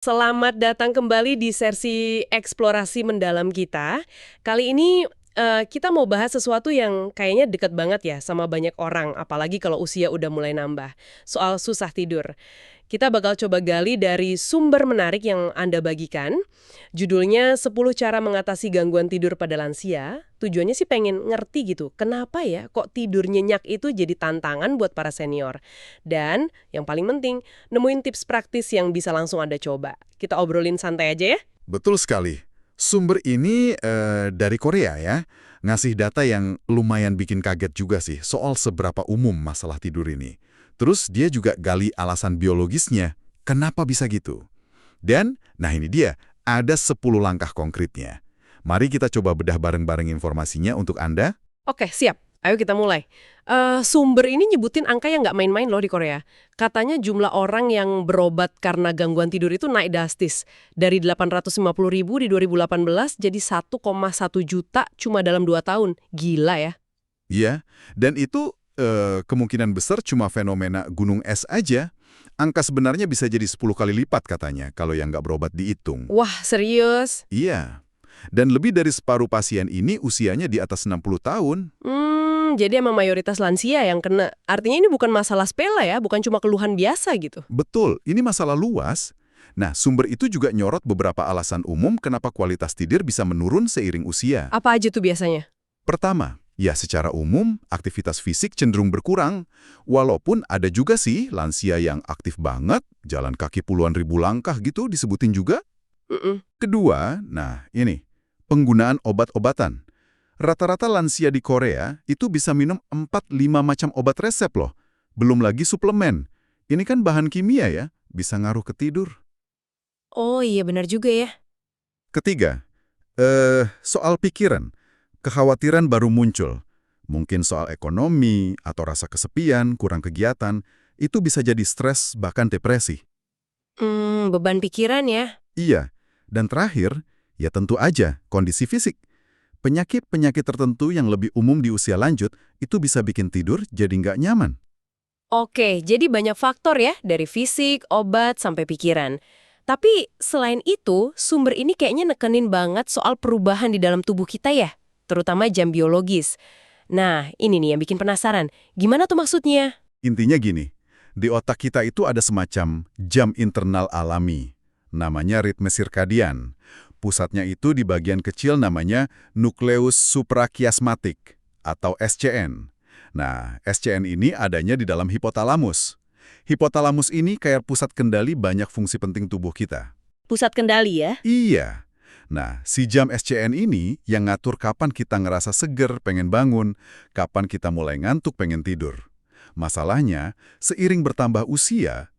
Selamat datang kembali di sesi eksplorasi mendalam kita. Kali ini kita mau bahas sesuatu yang kayaknya dekat banget ya sama banyak orang, apalagi kalau usia udah mulai nambah. Soal susah tidur. Kita bakal coba gali dari sumber menarik yang Anda bagikan. Judulnya 10 cara mengatasi gangguan tidur pada lansia. Tujuannya sih pengen ngerti gitu, kenapa ya kok tidur nyenyak itu jadi tantangan buat para senior. Dan yang paling penting, nemuin tips praktis yang bisa langsung Anda coba. Kita obrolin santai aja ya. Betul sekali. Sumber ini dari Korea ya, ngasih data yang lumayan bikin kaget juga sih soal seberapa umum masalah tidur ini. Terus dia juga gali alasan biologisnya, kenapa bisa gitu. Dan, nah ini dia, ada 10 langkah konkretnya. Mari kita coba bedah bareng-bareng informasinya untuk Anda. Oke, siap. Ayo kita mulai. Sumber ini nyebutin angka yang nggak main-main loh di Korea. Katanya jumlah orang yang berobat karena gangguan tidur itu naik drastis. Dari 850.000 di 2018 jadi 1,1 juta cuma dalam 2 tahun. Gila ya. Iya, dan itu kemungkinan besar cuma fenomena gunung es aja. Angka sebenarnya bisa jadi 10 kali lipat katanya, kalau yang nggak berobat dihitung. Wah, serius? Iya, dan lebih dari separuh pasien ini usianya di atas 60 tahun. Jadi emang mayoritas lansia yang kena. Artinya ini bukan masalah sepele ya, bukan cuma keluhan biasa gitu. Betul, ini masalah luas. Nah, sumber itu juga nyorot beberapa alasan umum kenapa kualitas tidur bisa menurun seiring usia. Apa aja tuh biasanya? Pertama, ya secara umum, aktivitas fisik cenderung berkurang. Walaupun ada juga sih lansia yang aktif banget, jalan kaki puluhan ribu langkah gitu disebutin juga. Mm-mm. Kedua, nah ini, penggunaan obat-obatan. Rata-rata lansia di Korea itu bisa minum 4-5 macam obat resep loh. Belum lagi suplemen. Ini kan bahan kimia ya, bisa ngaruh ke tidur. Oh iya benar juga ya. Ketiga, soal pikiran. Kekhawatiran baru muncul. Mungkin soal ekonomi atau rasa kesepian, kurang kegiatan, itu bisa jadi stres bahkan depresi. Beban pikiran ya. Iya, dan terakhir, ya tentu aja kondisi fisik. Penyakit-penyakit tertentu yang lebih umum di usia lanjut itu bisa bikin tidur jadi nggak nyaman. Oke, jadi banyak faktor ya, dari fisik, obat, sampai pikiran. Tapi selain itu, sumber ini kayaknya nekenin banget soal perubahan di dalam tubuh kita ya, terutama jam biologis. Nah, ini nih yang bikin penasaran. Gimana tuh maksudnya? Intinya gini, di otak kita itu ada semacam jam internal alami, namanya ritme sirkadian. Pusatnya itu di bagian kecil namanya nukleus suprakiasmatik atau SCN. Nah, SCN ini adanya di dalam hipotalamus. Hipotalamus ini kayak pusat kendali banyak fungsi penting tubuh kita. Pusat kendali ya? Iya. Nah, si jam SCN ini yang ngatur kapan kita ngerasa seger, pengen bangun, kapan kita mulai ngantuk, pengen tidur. Masalahnya, seiring bertambah usia,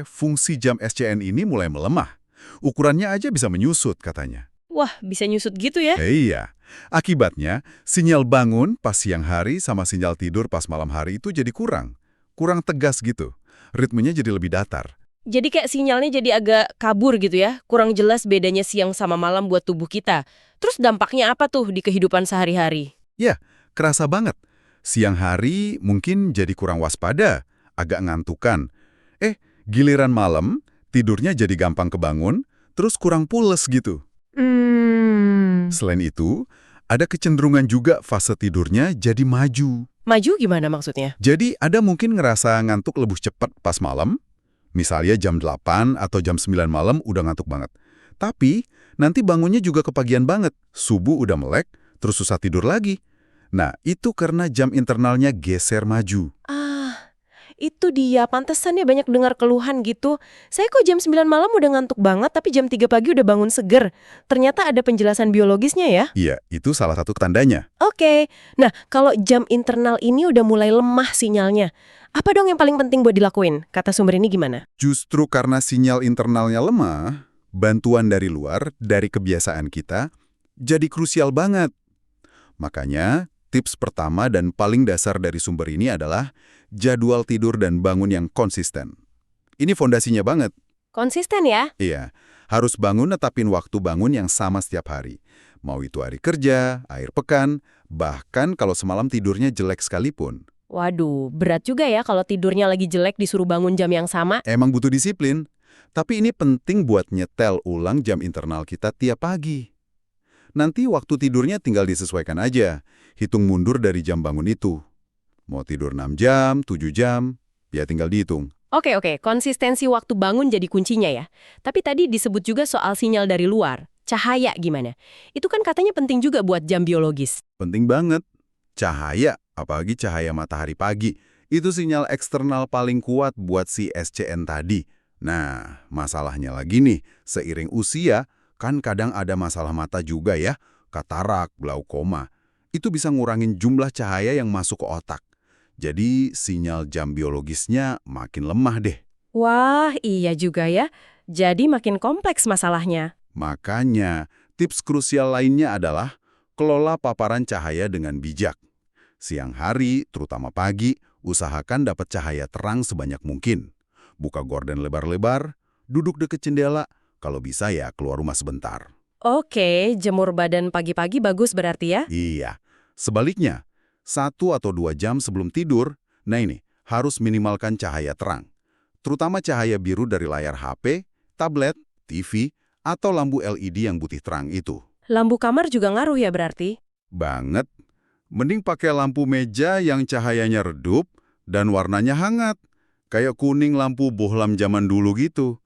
fungsi jam SCN ini mulai melemah. Ukurannya aja bisa menyusut katanya. Wah, bisa nyusut gitu ya? Iya. Akibatnya, sinyal bangun pas siang hari sama sinyal tidur pas malam hari itu jadi kurang. Kurang tegas gitu. Ritmenya jadi lebih datar. Jadi kayak sinyalnya jadi agak kabur gitu ya? Kurang jelas bedanya siang sama malam buat tubuh kita. Terus dampaknya apa tuh di kehidupan sehari-hari? Ya, kerasa banget. Siang hari mungkin jadi kurang waspada, agak ngantukan. Giliran malam, tidurnya jadi gampang kebangun, terus kurang pules gitu. Selain itu, ada kecenderungan juga fase tidurnya jadi maju. Maju gimana maksudnya? Jadi ada mungkin ngerasa ngantuk lebih cepat pas malam, misalnya jam 8 atau jam 9 malam udah ngantuk banget. Tapi nanti bangunnya juga kepagian banget, subuh udah melek, terus susah tidur lagi. Nah, itu karena jam internalnya geser maju. Itu dia, pantesan ya banyak dengar keluhan gitu. Saya kok jam 9 malam udah ngantuk banget, tapi jam 3 pagi udah bangun seger. Ternyata ada penjelasan biologisnya ya? Iya, itu salah satu tandanya. Oke. Nah, kalau jam internal ini udah mulai lemah sinyalnya, apa dong yang paling penting buat dilakuin? Kata sumber ini gimana? Justru karena sinyal internalnya lemah, bantuan dari luar, dari kebiasaan kita, jadi krusial banget. Makanya, tips pertama dan paling dasar dari sumber ini adalah jadwal tidur dan bangun yang konsisten. Ini fondasinya banget. Konsisten ya? Iya, harus bangun netapin waktu bangun yang sama setiap hari. Mau itu hari kerja, akhir pekan, bahkan kalau semalam tidurnya jelek sekalipun. Waduh, berat juga ya kalau tidurnya lagi jelek disuruh bangun jam yang sama. Emang butuh disiplin. Tapi ini penting buat nyetel ulang jam internal kita tiap pagi. Nanti waktu tidurnya tinggal disesuaikan aja. Hitung mundur dari jam bangun itu. Mau tidur 6 jam, 7 jam, ya tinggal dihitung. Oke, konsistensi waktu bangun jadi kuncinya ya. Tapi tadi disebut juga soal sinyal dari luar. Cahaya gimana? Itu kan katanya penting juga buat jam biologis. Penting banget. Cahaya, apalagi cahaya matahari pagi, itu sinyal eksternal paling kuat buat si SCN tadi. Nah, masalahnya lagi nih, seiring usia, kan kadang ada masalah mata juga ya, katarak, glaukoma. Itu bisa ngurangin jumlah cahaya yang masuk ke otak. Jadi, sinyal jam biologisnya makin lemah deh. Wah, iya juga ya. Jadi makin kompleks masalahnya. Makanya, tips krusial lainnya adalah kelola paparan cahaya dengan bijak. Siang hari, terutama pagi, usahakan dapat cahaya terang sebanyak mungkin. Buka gorden lebar-lebar, duduk deket jendela, kalau bisa ya keluar rumah sebentar. Oke, jemur badan pagi-pagi bagus berarti ya? Iya. Sebaliknya, 1 atau 2 jam sebelum tidur, nah ini, harus minimalkan cahaya terang. Terutama cahaya biru dari layar HP, tablet, TV, atau lampu LED yang putih terang itu. Lampu kamar juga ngaruh ya berarti? Banget. Mending pakai lampu meja yang cahayanya redup dan warnanya hangat. Kayak kuning lampu bohlam zaman dulu gitu.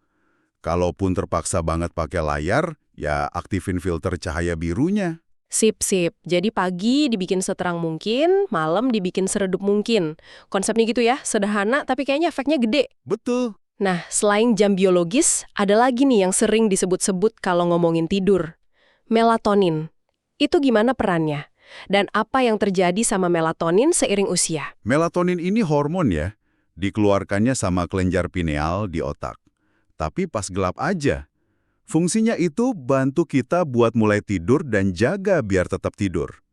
Kalaupun terpaksa banget pakai layar, ya aktifin filter cahaya birunya. Sip. Jadi pagi dibikin seterang mungkin, malam dibikin seredup mungkin. Konsepnya gitu ya, sederhana tapi kayaknya efeknya gede. Betul. Nah, selain jam biologis, ada lagi nih yang sering disebut-sebut kalau ngomongin tidur. Melatonin. Itu gimana perannya? Dan apa yang terjadi sama melatonin seiring usia? Melatonin ini hormon ya. Dikeluarkannya sama kelenjar pineal di otak. Tapi pas gelap aja. Fungsinya itu bantu kita buat mulai tidur dan jaga biar tetap tidur.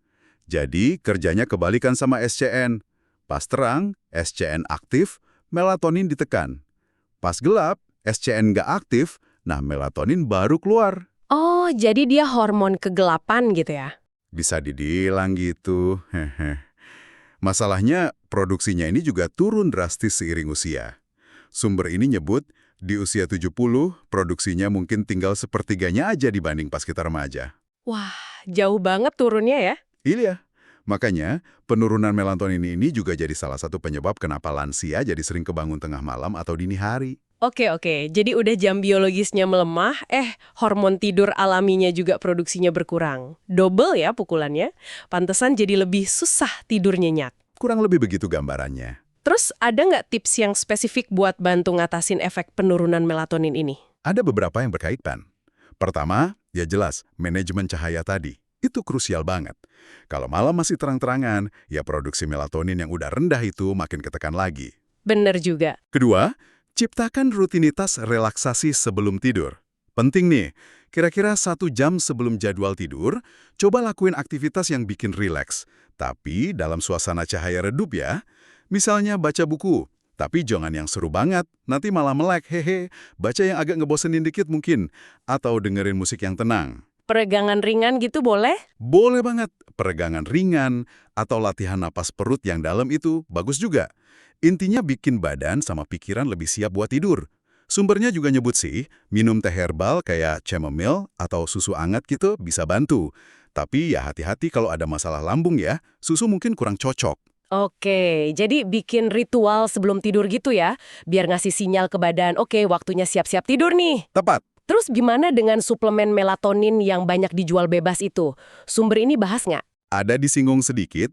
Jadi kerjanya kebalikan sama SCN. Pas terang, SCN aktif, melatonin ditekan. Pas gelap, SCN nggak aktif, nah melatonin baru keluar. Oh, jadi dia hormon kegelapan gitu ya? Bisa dibilang gitu. Masalahnya, produksinya ini juga turun drastis seiring usia. Sumber ini nyebut, di usia 70, produksinya mungkin tinggal sepertiganya aja dibanding pas kita remaja. Wah, jauh banget turunnya ya? Iya. Makanya, penurunan melatonin ini juga jadi salah satu penyebab kenapa lansia jadi sering kebangun tengah malam atau dini hari. Oke. Jadi udah jam biologisnya melemah, hormon tidur alaminya juga produksinya berkurang. Double ya pukulannya. Pantesan jadi lebih susah tidur nyenyak. Kurang lebih begitu gambarannya. Terus ada nggak tips yang spesifik buat bantu ngatasin efek penurunan melatonin ini? Ada beberapa yang berkaitan. Pertama, ya jelas, manajemen cahaya tadi. Itu krusial banget. Kalau malam masih terang-terangan, ya produksi melatonin yang udah rendah itu makin ketekan lagi. Bener juga. Kedua, ciptakan rutinitas relaksasi sebelum tidur. Penting nih, kira-kira 1 jam sebelum jadwal tidur, coba lakuin aktivitas yang bikin rileks. Tapi dalam suasana cahaya redup ya. Misalnya baca buku, tapi jangan yang seru banget, nanti malah melek, hehe. Baca yang agak ngebosenin dikit mungkin, atau dengerin musik yang tenang. Peregangan ringan gitu boleh? Boleh banget, peregangan ringan atau latihan napas perut yang dalam itu bagus juga. Intinya bikin badan sama pikiran lebih siap buat tidur. Sumbernya juga nyebut sih, minum teh herbal kayak chamomile atau susu hangat gitu bisa bantu. Tapi ya hati-hati kalau ada masalah lambung ya, susu mungkin kurang cocok. Oke, jadi bikin ritual sebelum tidur gitu ya, biar ngasih sinyal ke badan, oke waktunya siap-siap tidur nih. Tepat. Terus gimana dengan suplemen melatonin yang banyak dijual bebas itu? Sumber ini bahas nggak? Ada disinggung sedikit,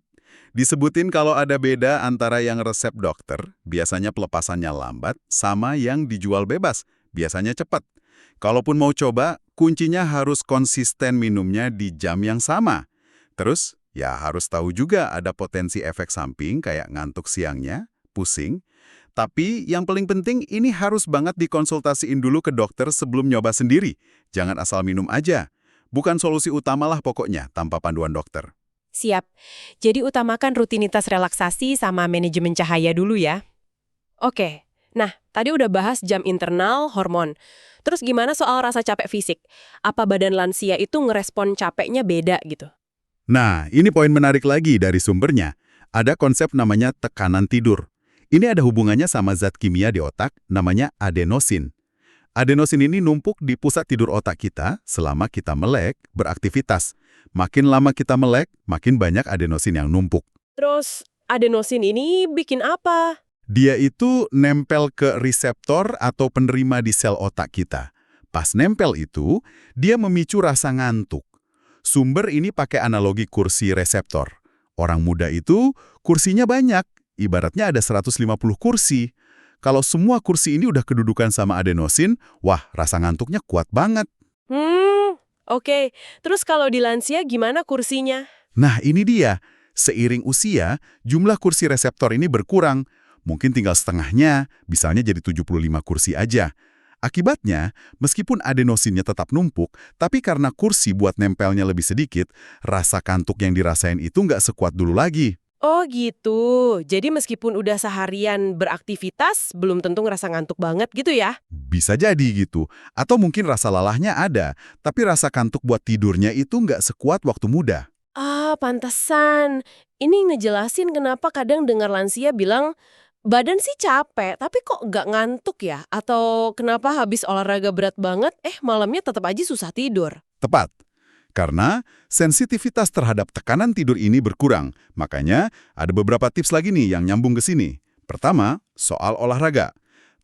disebutin kalau ada beda antara yang resep dokter, biasanya pelepasannya lambat, sama yang dijual bebas, biasanya cepat. Kalaupun mau coba, kuncinya harus konsisten minumnya di jam yang sama. Terus, ya harus tahu juga ada potensi efek samping kayak ngantuk siangnya, pusing. Tapi yang paling penting ini harus banget dikonsultasiin dulu ke dokter sebelum nyoba sendiri. Jangan asal minum aja. Bukan solusi utamalah pokoknya tanpa panduan dokter. Siap. Jadi utamakan rutinitas relaksasi sama manajemen cahaya dulu ya. Oke. Nah, tadi udah bahas jam internal, hormon. Terus gimana soal rasa capek fisik? Apa badan lansia itu ngerespon capeknya beda gitu? Nah, ini poin menarik lagi dari sumbernya. Ada konsep namanya tekanan tidur. Ini ada hubungannya sama zat kimia di otak, namanya adenosin. Adenosin ini numpuk di pusat tidur otak kita selama kita melek, beraktivitas. Makin lama kita melek, makin banyak adenosin yang numpuk. Terus, adenosin ini bikin apa? Dia itu nempel ke reseptor atau penerima di sel otak kita. Pas nempel itu, dia memicu rasa ngantuk. Sumber ini pakai analogi kursi reseptor. Orang muda itu kursinya banyak, ibaratnya ada 150 kursi. Kalau semua kursi ini udah kedudukan sama adenosin, wah rasa ngantuknya kuat banget. Oke. Terus kalau di lansia gimana kursinya? Nah ini dia, seiring usia, jumlah kursi reseptor ini berkurang. Mungkin tinggal setengahnya, misalnya jadi 75 kursi aja. Akibatnya, meskipun adenosinnya tetap numpuk, tapi karena kursi buat nempelnya lebih sedikit, rasa kantuk yang dirasain itu nggak sekuat dulu lagi. Oh gitu. Jadi meskipun udah seharian beraktivitas, belum tentu ngerasa ngantuk banget gitu ya? Bisa jadi gitu. Atau mungkin rasa lelahnya ada, tapi rasa kantuk buat tidurnya itu nggak sekuat waktu muda. Ah, pantesan. Ini ngejelasin kenapa kadang dengar lansia bilang, badan sih capek, tapi kok nggak ngantuk ya? Atau kenapa habis olahraga berat banget, malamnya tetap aja susah tidur? Tepat. Karena sensitivitas terhadap tekanan tidur ini berkurang. Makanya ada beberapa tips lagi nih yang nyambung ke sini. Pertama, soal olahraga.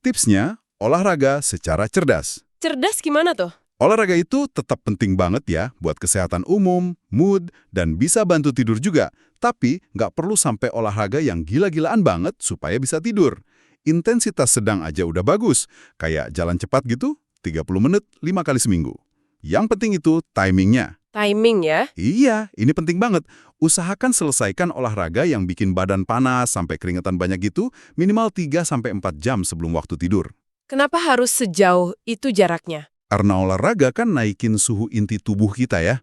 Tipsnya, olahraga secara cerdas. Cerdas gimana tuh? Olahraga itu tetap penting banget ya buat kesehatan umum, mood, dan bisa bantu tidur juga. Tapi nggak perlu sampai olahraga yang gila-gilaan banget supaya bisa tidur. Intensitas sedang aja udah bagus, kayak jalan cepat gitu, 30 menit 5 kali seminggu. Yang penting itu timingnya. Timing ya? Iya, ini penting banget. Usahakan selesaikan olahraga yang bikin badan panas sampai keringetan banyak gitu minimal 3-4 jam sebelum waktu tidur. Kenapa harus sejauh itu jaraknya? Karena olahraga kan naikin suhu inti tubuh kita ya.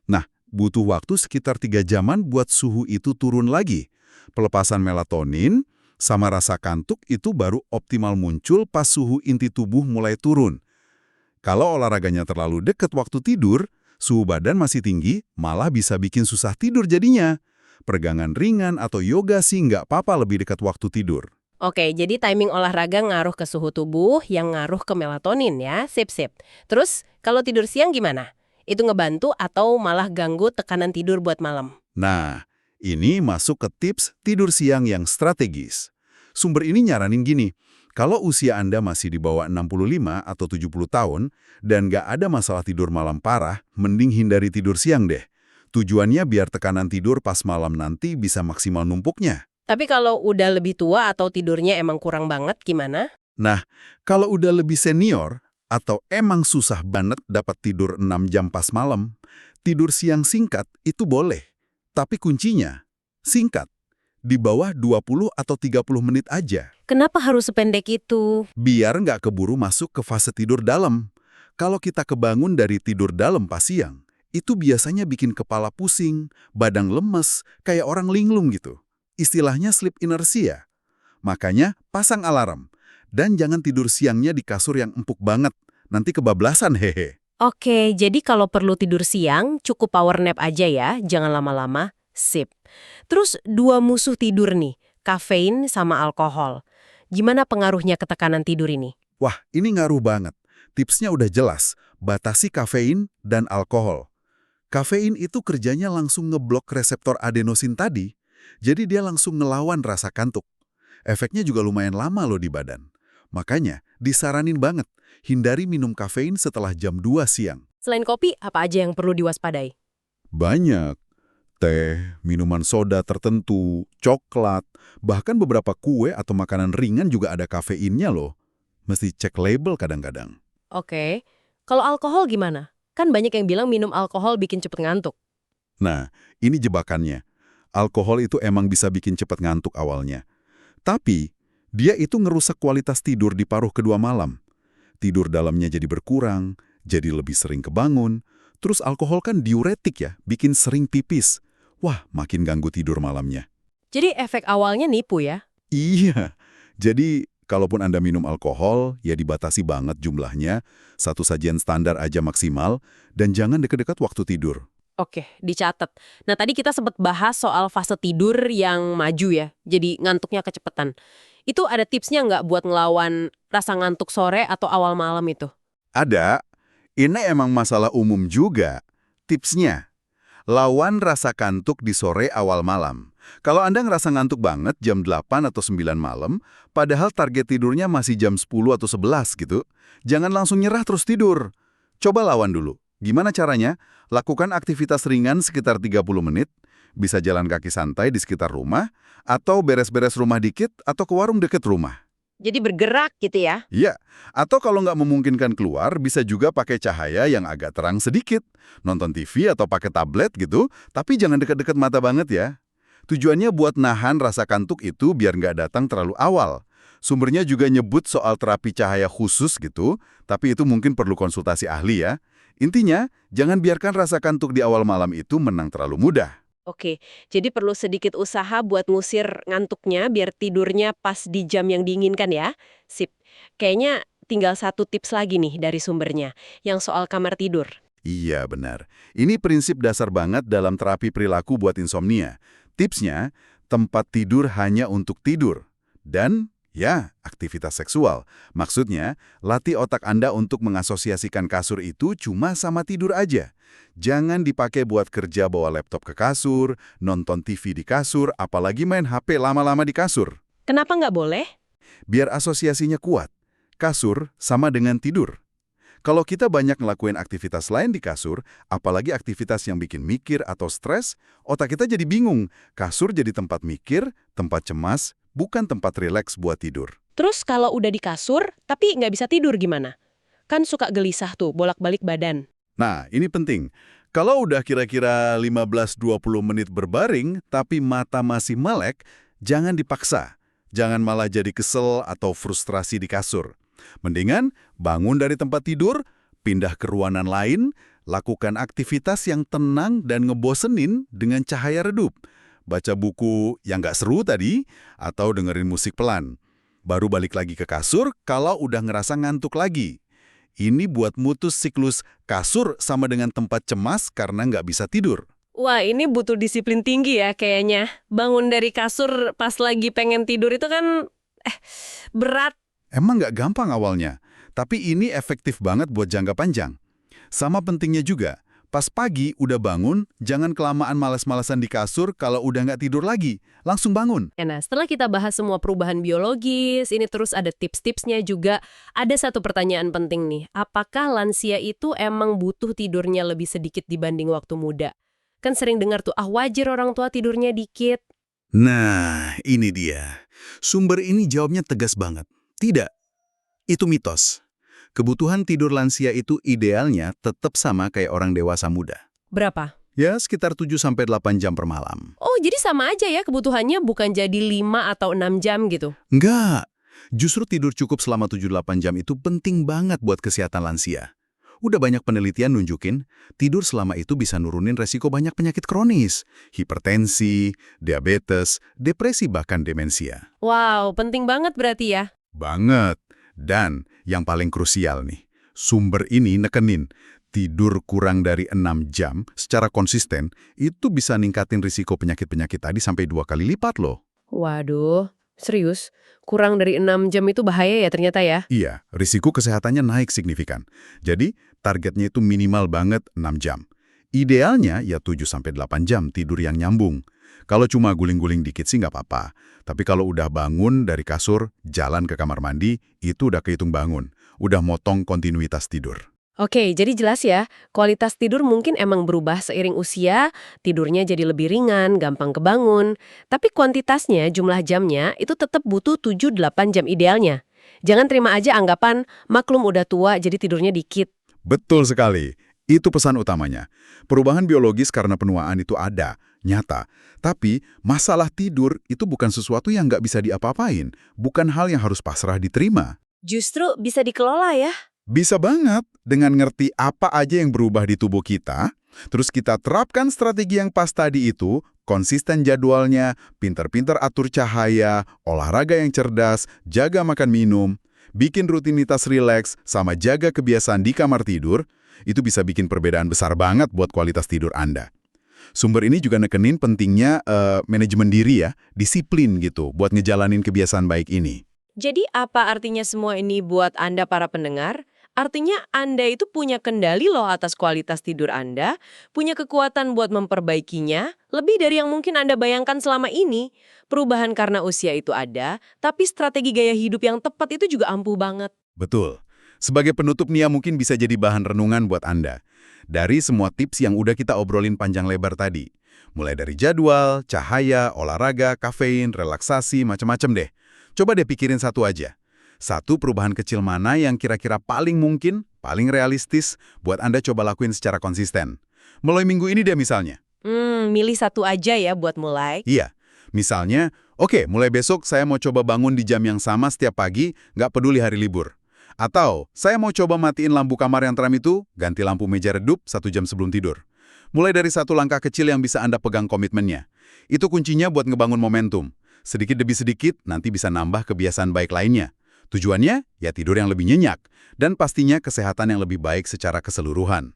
Nah, butuh waktu sekitar 3 jaman buat suhu itu turun lagi. Pelepasan melatonin sama rasa kantuk itu baru optimal muncul pas suhu inti tubuh mulai turun. Kalau olahraganya terlalu dekat waktu tidur, suhu badan masih tinggi, malah bisa bikin susah tidur jadinya. Peregangan ringan atau yoga sih nggak apa-apa lebih dekat waktu tidur. Oke, jadi timing olahraga ngaruh ke suhu tubuh yang ngaruh ke melatonin ya, sip-sip. Terus, kalau tidur siang gimana? Itu ngebantu atau malah ganggu tekanan tidur buat malam? Nah, ini masuk ke tips tidur siang yang strategis. Sumber ini nyaranin gini, kalau usia Anda masih di bawah 65 atau 70 tahun dan nggak ada masalah tidur malam parah, mending hindari tidur siang deh. Tujuannya biar tekanan tidur pas malam nanti bisa maksimal numpuknya. Tapi kalau udah lebih tua atau tidurnya emang kurang banget, gimana? Nah, kalau udah lebih senior atau emang susah banget dapat tidur 6 jam pas malam, tidur siang singkat itu boleh. Tapi kuncinya, singkat. Di bawah 20 atau 30 menit aja. Kenapa harus sependek itu? Biar nggak keburu masuk ke fase tidur dalam. Kalau kita kebangun dari tidur dalam pas siang, itu biasanya bikin kepala pusing, badan lemes, kayak orang linglung gitu. Istilahnya sleep inertia. Makanya pasang alarm. Dan jangan tidur siangnya di kasur yang empuk banget. Nanti kebablasan hehe. Oke, jadi kalau perlu tidur siang, cukup power nap aja ya, jangan lama-lama. Sip. Terus dua musuh tidur nih, kafein sama alkohol. Gimana pengaruhnya ke tekanan tidur ini? Wah, ini ngaruh banget. Tipsnya udah jelas, batasi kafein dan alkohol. Kafein itu kerjanya langsung ngeblok reseptor adenosin tadi, jadi dia langsung ngelawan rasa kantuk. Efeknya juga lumayan lama loh di badan. Makanya, disaranin banget, hindari minum kafein setelah jam 2 siang. Selain kopi, apa aja yang perlu diwaspadai? Banyak. Teh, minuman soda tertentu, coklat, bahkan beberapa kue atau makanan ringan juga ada kafeinnya loh. Mesti cek label kadang-kadang. Oke, kalau alkohol gimana? Kan banyak yang bilang minum alkohol bikin cepet ngantuk. Nah, ini jebakannya. Alkohol itu emang bisa bikin cepat ngantuk awalnya. Tapi, dia itu ngerusak kualitas tidur di paruh kedua malam. Tidur dalamnya jadi berkurang, jadi lebih sering kebangun. Terus alkohol kan diuretik ya, bikin sering pipis. Wah, makin ganggu tidur malamnya. Jadi efek awalnya nipu ya? Iya, jadi kalaupun Anda minum alkohol, ya dibatasi banget jumlahnya, satu sajian standar aja maksimal, dan jangan deket-deket waktu tidur. Oke, dicatat. Nah, tadi kita sempat bahas soal fase tidur yang maju ya, jadi ngantuknya kecepetan. Itu ada tipsnya nggak buat ngelawan rasa ngantuk sore atau awal malam itu? Ada, ini emang masalah umum juga. Tipsnya, lawan rasa kantuk di sore awal malam. Kalau Anda ngerasa ngantuk banget jam 8 atau 9 malam, padahal target tidurnya masih jam 10 atau 11 gitu, jangan langsung nyerah terus tidur. Coba lawan dulu. Gimana caranya? Lakukan aktivitas ringan sekitar 30 menit, bisa jalan kaki santai di sekitar rumah, atau beres-beres rumah dikit, atau ke warung deket rumah. Jadi bergerak gitu ya? Iya, atau kalau nggak memungkinkan keluar, bisa juga pakai cahaya yang agak terang sedikit. Nonton TV atau pakai tablet gitu, tapi jangan deket-deket mata banget ya. Tujuannya buat nahan rasa kantuk itu biar nggak datang terlalu awal. Sumbernya juga nyebut soal terapi cahaya khusus gitu, tapi itu mungkin perlu konsultasi ahli ya. Intinya, jangan biarkan rasa kantuk di awal malam itu menang terlalu mudah. Oke, jadi perlu sedikit usaha buat ngusir ngantuknya biar tidurnya pas di jam yang diinginkan ya. Sip. Kayaknya tinggal satu tips lagi nih dari sumbernya, yang soal kamar tidur. Iya, benar. Ini prinsip dasar banget dalam terapi perilaku buat insomnia. Tipsnya, tempat tidur hanya untuk tidur. Dan, ya, aktivitas seksual. Maksudnya, latih otak Anda untuk mengasosiasikan kasur itu cuma sama tidur aja. Jangan dipakai buat kerja bawa laptop ke kasur, nonton TV di kasur, apalagi main HP lama-lama di kasur. Kenapa nggak boleh? Biar asosiasinya kuat. Kasur sama dengan tidur. Kalau kita banyak ngelakuin aktivitas lain di kasur, apalagi aktivitas yang bikin mikir atau stres, otak kita jadi bingung. Kasur jadi tempat mikir, tempat cemas, bukan tempat rileks buat tidur. Terus kalau udah di kasur, tapi nggak bisa tidur gimana? Kan suka gelisah tuh, bolak-balik badan. Nah, ini penting. Kalau udah kira-kira 15-20 menit berbaring, tapi mata masih melek, jangan dipaksa. Jangan malah jadi kesel atau frustrasi di kasur. Mendingan bangun dari tempat tidur, pindah ke ruangan lain, lakukan aktivitas yang tenang dan ngebosenin dengan cahaya redup. Baca buku yang nggak seru tadi, atau dengerin musik pelan. Baru balik lagi ke kasur kalau udah ngerasa ngantuk lagi. Ini buat mutus siklus kasur sama dengan tempat cemas karena nggak bisa tidur. Wah, ini butuh disiplin tinggi ya kayaknya. Bangun dari kasur pas lagi pengen tidur itu kan berat. Emang nggak gampang awalnya, tapi ini efektif banget buat jangka panjang. Sama pentingnya juga, pas pagi udah bangun, jangan kelamaan malas-malasan di kasur kalau udah nggak tidur lagi. Langsung bangun. Nah, setelah kita bahas semua perubahan biologis, ini terus ada tips-tipsnya juga. Ada satu pertanyaan penting nih. Apakah lansia itu emang butuh tidurnya lebih sedikit dibanding waktu muda? Kan sering dengar tuh, wajar orang tua tidurnya dikit. Nah, ini dia. Sumber ini jawabnya tegas banget. Tidak, itu mitos. Kebutuhan tidur lansia itu idealnya tetap sama kayak orang dewasa muda. Berapa? Ya, sekitar 7-8 jam per malam. Oh, jadi sama aja ya kebutuhannya bukan jadi 5 atau 6 jam gitu? Enggak. Justru tidur cukup selama 7-8 jam itu penting banget buat kesehatan lansia. Udah banyak penelitian nunjukin, tidur selama itu bisa nurunin resiko banyak penyakit kronis, hipertensi, diabetes, depresi bahkan demensia. Wow, penting banget berarti ya? Banget. Dan yang paling krusial nih, sumber ini nekenin, tidur kurang dari 6 jam secara konsisten itu bisa ningkatin risiko penyakit-penyakit tadi sampai 2 kali lipat loh. Waduh, serius? Kurang dari 6 jam itu bahaya ya ternyata ya? Iya, risiko kesehatannya naik signifikan. Jadi, targetnya itu minimal banget 6 jam. Idealnya ya 7-8 jam tidur yang nyambung. Kalau cuma guling-guling dikit sih nggak apa-apa. Tapi kalau udah bangun dari kasur, jalan ke kamar mandi, itu udah kehitung bangun. Udah motong kontinuitas tidur. Oke, jadi jelas ya, kualitas tidur mungkin emang berubah seiring usia, tidurnya jadi lebih ringan, gampang kebangun. Tapi kuantitasnya, jumlah jamnya, itu tetap butuh 7-8 jam idealnya. Jangan terima aja anggapan, maklum udah tua jadi tidurnya dikit. Betul sekali. Itu pesan utamanya. Perubahan biologis karena penuaan itu ada, nyata. Tapi masalah tidur itu bukan sesuatu yang nggak bisa diapa-apain. Bukan hal yang harus pasrah diterima. Justru bisa dikelola ya. Bisa banget dengan ngerti apa aja yang berubah di tubuh kita, terus kita terapkan strategi yang pas tadi itu, konsisten jadwalnya, pintar-pintar atur cahaya, olahraga yang cerdas, jaga makan minum, bikin rutinitas rileks, sama jaga kebiasaan di kamar tidur, itu bisa bikin perbedaan besar banget buat kualitas tidur Anda. Sumber ini juga nekenin pentingnya manajemen diri ya, disiplin gitu, buat ngejalanin kebiasaan baik ini. Jadi apa artinya semua ini buat Anda para pendengar? Artinya Anda itu punya kendali loh atas kualitas tidur Anda, punya kekuatan buat memperbaikinya, lebih dari yang mungkin Anda bayangkan selama ini. Perubahan karena usia itu ada, tapi strategi gaya hidup yang tepat itu juga ampuh banget. Betul. Sebagai penutup nih ya mungkin bisa jadi bahan renungan buat Anda. Dari semua tips yang udah kita obrolin panjang lebar tadi. Mulai dari jadwal, cahaya, olahraga, kafein, relaksasi, macam-macam deh. Coba deh pikirin satu aja. Satu perubahan kecil mana yang kira-kira paling mungkin, paling realistis buat Anda coba lakuin secara konsisten. Mulai minggu ini deh misalnya. Milih satu aja ya buat mulai. Iya, misalnya, oke, mulai besok saya mau coba bangun di jam yang sama setiap pagi, nggak peduli hari libur. Atau, saya mau coba matiin lampu kamar yang terang itu, ganti lampu meja redup 1 jam sebelum tidur. Mulai dari satu langkah kecil yang bisa Anda pegang komitmennya. Itu kuncinya buat ngebangun momentum. Sedikit demi sedikit, nanti bisa nambah kebiasaan baik lainnya. Tujuannya, ya tidur yang lebih nyenyak, dan pastinya kesehatan yang lebih baik secara keseluruhan.